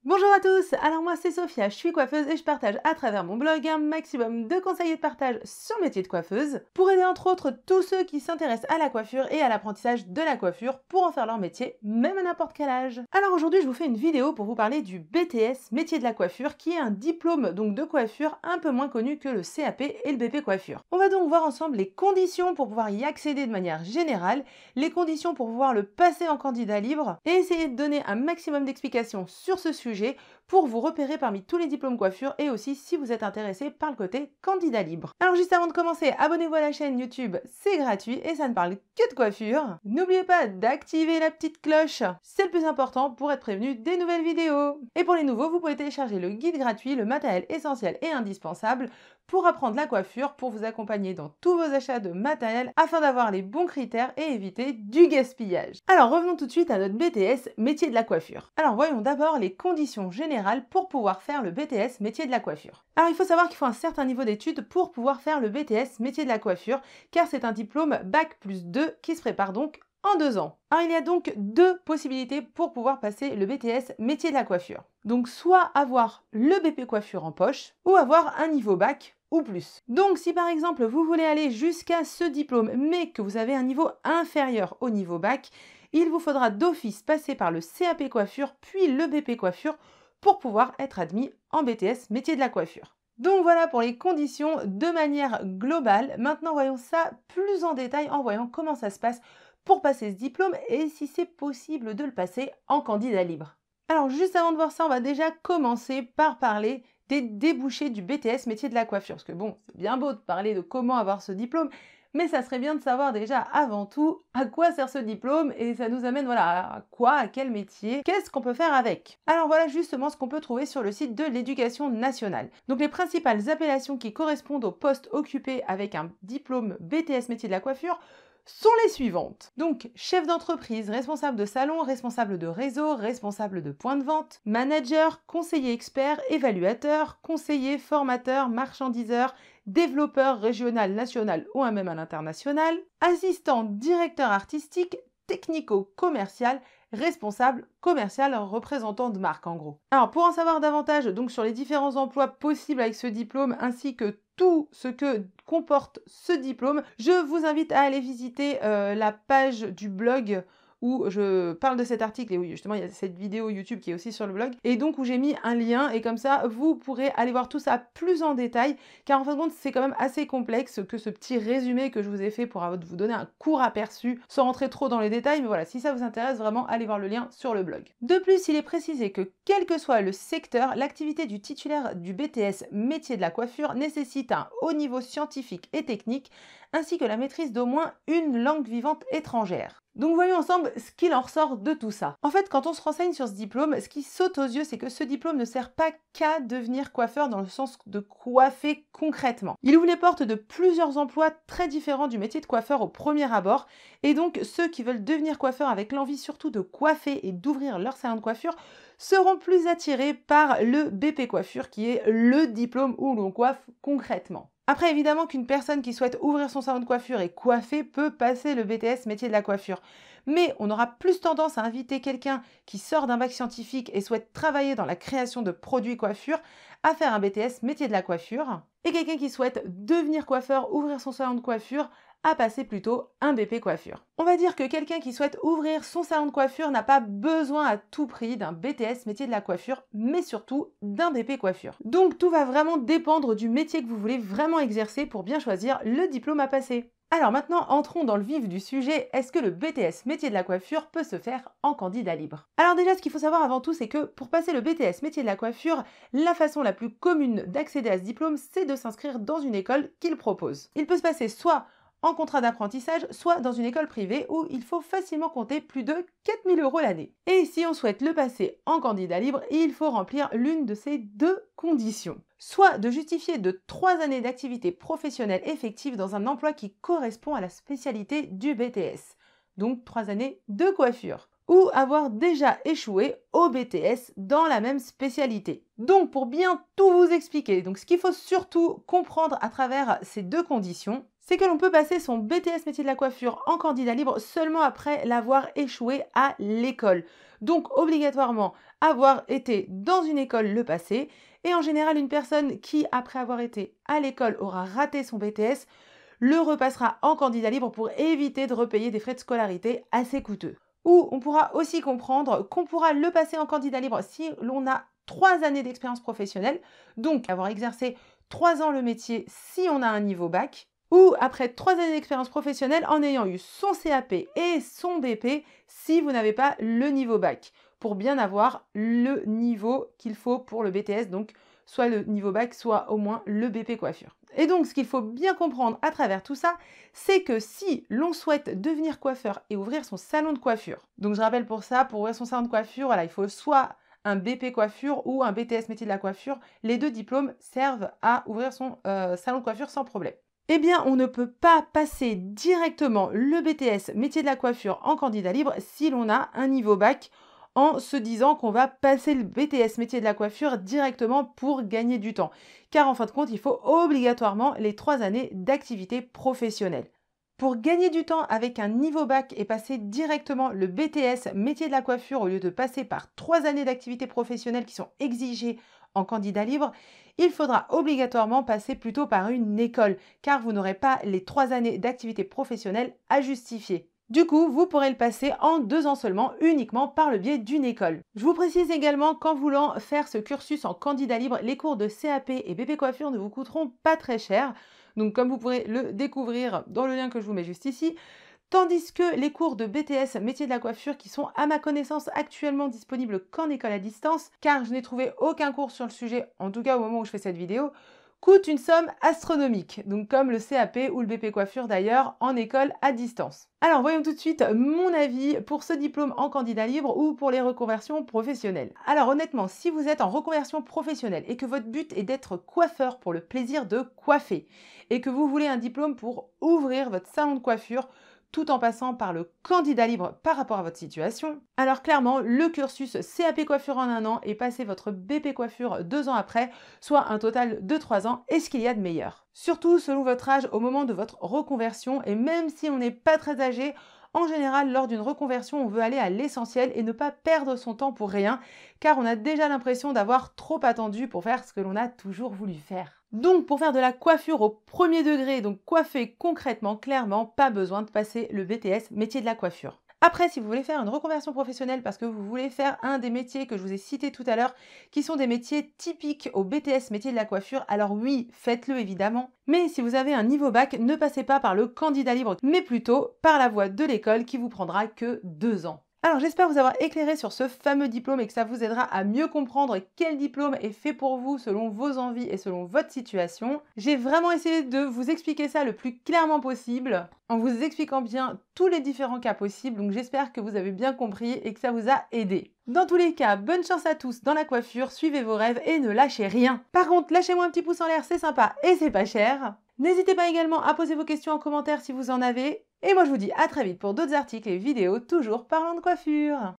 Bonjour à tous, alors moi c'est Sophia, je suis coiffeuse et je partage à travers mon blog un maximum de conseils et de partage sur le métier de coiffeuse pour aider entre autres tous ceux qui s'intéressent à la coiffure et à l'apprentissage de la coiffure pour en faire leur métier, même à n'importe quel âge. Alors aujourd'hui je vous fais une vidéo pour vous parler du BTS, métier de la coiffure, qui est un diplôme donc de coiffure un peu moins connu que le CAP et le BP coiffure. On va donc voir ensemble les conditions pour pouvoir y accéder de manière générale, les conditions pour pouvoir le passer en candidat libre et essayer de donner un maximum d'explications sur ce sujet pour vous repérer parmi tous les diplômes coiffure et aussi si vous êtes intéressé par le côté candidat libre. Alors juste avant de commencer, abonnez-vous à la chaîne YouTube, c'est gratuit et ça ne parle que de coiffure. N'oubliez pas d'activer la petite cloche, c'est le plus important pour être prévenu des nouvelles vidéos. Et pour les nouveaux, vous pouvez télécharger le guide gratuit, le matériel essentiel et indispensable pour apprendre la coiffure, pour vous accompagner dans tous vos achats de matériel afin d'avoir les bons critères et éviter du gaspillage. Alors revenons tout de suite à notre BTS, métier de la coiffure. Alors voyons d'abord les conditions générales pour pouvoir faire le BTS, métier de la coiffure. Alors il faut savoir qu'il faut un certain niveau d'études pour pouvoir faire le BTS, métier de la coiffure, car c'est un diplôme Bac+2 qui se prépare donc en 2 ans. Alors il y a donc deux possibilités pour pouvoir passer le BTS métier de la coiffure. Donc soit avoir le BP coiffure en poche ou avoir un niveau bac ou plus. Donc si par exemple vous voulez aller jusqu'à ce diplôme mais que vous avez un niveau inférieur au niveau bac, il vous faudra d'office passer par le CAP coiffure puis le BP coiffure pour pouvoir être admis en BTS métier de la coiffure. Donc voilà pour les conditions de manière globale. Maintenant voyons ça plus en détail en voyant comment ça se passe pour passer ce diplôme et si c'est possible de le passer en candidat libre. Alors juste avant de voir ça, on va déjà commencer par parler des débouchés du BTS métier de la coiffure. Parce que bon, c'est bien beau de parler de comment avoir ce diplôme, mais ça serait bien de savoir déjà avant tout à quoi sert ce diplôme et ça nous amène voilà à quoi, à quel métier, qu'est-ce qu'on peut faire avec. Alors voilà justement ce qu'on peut trouver sur le site de l'Éducation nationale. Donc les principales appellations qui correspondent aux postes occupés avec un diplôme BTS métier de la coiffure sont les suivantes. Donc, chef d'entreprise, responsable de salon, responsable de réseau, responsable de point de vente, manager, conseiller expert, évaluateur, conseiller, formateur, marchandiseur, développeur régional, national ou même à l'international, assistant, directeur artistique, technico-commercial, responsable commercial, représentant de marque en gros. Alors pour en savoir davantage donc sur les différents emplois possibles avec ce diplôme ainsi que tout ce que comporte ce diplôme, je vous invite à aller visiter la page du blog où je parle de cet article et oui justement il y a cette vidéo YouTube qui est aussi sur le blog et donc où j'ai mis un lien et comme ça vous pourrez aller voir tout ça plus en détail car en fin de compte c'est quand même assez complexe que ce petit résumé que je vous ai fait pour vous donner un court aperçu sans rentrer trop dans les détails mais voilà si ça vous intéresse vraiment allez voir le lien sur le blog. De plus il est précisé que quel que soit le secteur, l'activité du titulaire du BTS métier de la coiffure nécessite un haut niveau scientifique et technique ainsi que la maîtrise d'au moins une langue vivante étrangère. Donc voyons ensemble ce qu'il en ressort de tout ça. En fait, quand on se renseigne sur ce diplôme, ce qui saute aux yeux, c'est que ce diplôme ne sert pas qu'à devenir coiffeur dans le sens de coiffer concrètement. Il ouvre les portes de plusieurs emplois très différents du métier de coiffeur au premier abord, et donc ceux qui veulent devenir coiffeur avec l'envie surtout de coiffer et d'ouvrir leur salon de coiffure seront plus attirés par le BP coiffure qui est le diplôme où l'on coiffe concrètement. Après, évidemment qu'une personne qui souhaite ouvrir son salon de coiffure et coiffer peut passer le BTS métier de la coiffure. Mais on aura plus tendance à inviter quelqu'un qui sort d'un bac scientifique et souhaite travailler dans la création de produits coiffure à faire un BTS métier de la coiffure. Et quelqu'un qui souhaite devenir coiffeur, ouvrir son salon de coiffure, à passer plutôt un BP coiffure. On va dire que quelqu'un qui souhaite ouvrir son salon de coiffure n'a pas besoin à tout prix d'un BTS métier de la coiffure, mais surtout d'un BP coiffure. Donc tout va vraiment dépendre du métier que vous voulez vraiment exercer pour bien choisir le diplôme à passer. Alors maintenant, entrons dans le vif du sujet, est-ce que le BTS métier de la coiffure peut se faire en candidat libre? Alors déjà, ce qu'il faut savoir avant tout, c'est que pour passer le BTS métier de la coiffure, la façon la plus commune d'accéder à ce diplôme, c'est de s'inscrire dans une école qu'il propose. Il peut se passer soit en contrat d'apprentissage, soit dans une école privée où il faut facilement compter plus de 4 000 € l'année. Et si on souhaite le passer en candidat libre, il faut remplir l'une de ces deux conditions. Soit de justifier de 3 années d'activité professionnelle effective dans un emploi qui correspond à la spécialité du BTS, donc 3 années de coiffure, ou avoir déjà échoué au BTS dans la même spécialité. Donc pour bien tout vous expliquer, donc ce qu'il faut surtout comprendre à travers ces deux conditions, c'est que l'on peut passer son BTS métier de la coiffure en candidat libre seulement après l'avoir échoué à l'école. Donc obligatoirement avoir été dans une école le passé. Et en général, une personne qui, après avoir été à l'école, aura raté son BTS, le repassera en candidat libre pour éviter de repayer des frais de scolarité assez coûteux. Ou on pourra aussi comprendre qu'on pourra le passer en candidat libre si l'on a 3 années d'expérience professionnelle, donc avoir exercé 3 ans le métier si on a un niveau bac, ou après 3 années d'expérience professionnelle en ayant eu son CAP et son BP si vous n'avez pas le niveau bac, pour bien avoir le niveau qu'il faut pour le BTS, donc soit le niveau bac, soit au moins le BP coiffure. Et donc, ce qu'il faut bien comprendre à travers tout ça, c'est que si l'on souhaite devenir coiffeur et ouvrir son salon de coiffure, donc je rappelle pour ça, pour ouvrir son salon de coiffure, voilà, il faut soit un BP coiffure ou un BTS métier de la coiffure. Les deux diplômes servent à ouvrir son salon de coiffure sans problème. Eh bien, on ne peut pas passer directement le BTS métier de la coiffure en candidat libre si l'on a un niveau bac en se disant qu'on va passer le BTS métier de la coiffure directement pour gagner du temps. Car en fin de compte, il faut obligatoirement les 3 années d'activité professionnelle. Pour gagner du temps avec un niveau bac et passer directement le BTS métier de la coiffure au lieu de passer par 3 années d'activité professionnelle qui sont exigées en candidat libre, il faudra obligatoirement passer plutôt par une école car vous n'aurez pas les 3 années d'activité professionnelle à justifier. Du coup, vous pourrez le passer en 2 ans seulement, uniquement par le biais d'une école. Je vous précise également qu'en voulant faire ce cursus en candidat libre, les cours de CAP et BP coiffure ne vous coûteront pas très cher. Donc comme vous pourrez le découvrir dans le lien que je vous mets juste ici. Tandis que les cours de BTS métier de la coiffure qui sont à ma connaissance actuellement disponibles qu'en école à distance, car je n'ai trouvé aucun cours sur le sujet, en tout cas au moment où je fais cette vidéo, coûtent une somme astronomique, donc comme le CAP ou le BP coiffure d'ailleurs en école à distance. Alors voyons tout de suite mon avis pour ce diplôme en candidat libre ou pour les reconversions professionnelles. Alors honnêtement, si vous êtes en reconversion professionnelle et que votre but est d'être coiffeur pour le plaisir de coiffer et que vous voulez un diplôme pour ouvrir votre salon de coiffure, tout en passant par le candidat libre par rapport à votre situation, alors clairement, le cursus CAP coiffure en 1 an et passer votre BP coiffure 2 ans après, soit un total de 3 ans, est ce qu'il y a de meilleur. Surtout selon votre âge au moment de votre reconversion, et même si on n'est pas très âgé, en général, lors d'une reconversion, on veut aller à l'essentiel et ne pas perdre son temps pour rien, car on a déjà l'impression d'avoir trop attendu pour faire ce que l'on a toujours voulu faire. Donc pour faire de la coiffure au premier degré, donc coiffer concrètement, clairement, pas besoin de passer le BTS métier de la coiffure. Après, si vous voulez faire une reconversion professionnelle parce que vous voulez faire un des métiers que je vous ai cités tout à l'heure, qui sont des métiers typiques au BTS métier de la coiffure, alors oui, faites-le évidemment. Mais si vous avez un niveau bac, ne passez pas par le candidat libre, mais plutôt par la voie de l'école qui vous prendra que 2 ans. Alors j'espère vous avoir éclairé sur ce fameux diplôme et que ça vous aidera à mieux comprendre quel diplôme est fait pour vous selon vos envies et selon votre situation. J'ai vraiment essayé de vous expliquer ça le plus clairement possible en vous expliquant bien tous les différents cas possibles, donc j'espère que vous avez bien compris et que ça vous a aidé. Dans tous les cas, bonne chance à tous dans la coiffure, suivez vos rêves et ne lâchez rien. Par contre, lâchez-moi un petit pouce en l'air, c'est sympa et c'est pas cher. N'hésitez pas également à poser vos questions en commentaire si vous en avez. Et moi je vous dis à très vite pour d'autres articles et vidéos toujours parlant de coiffure.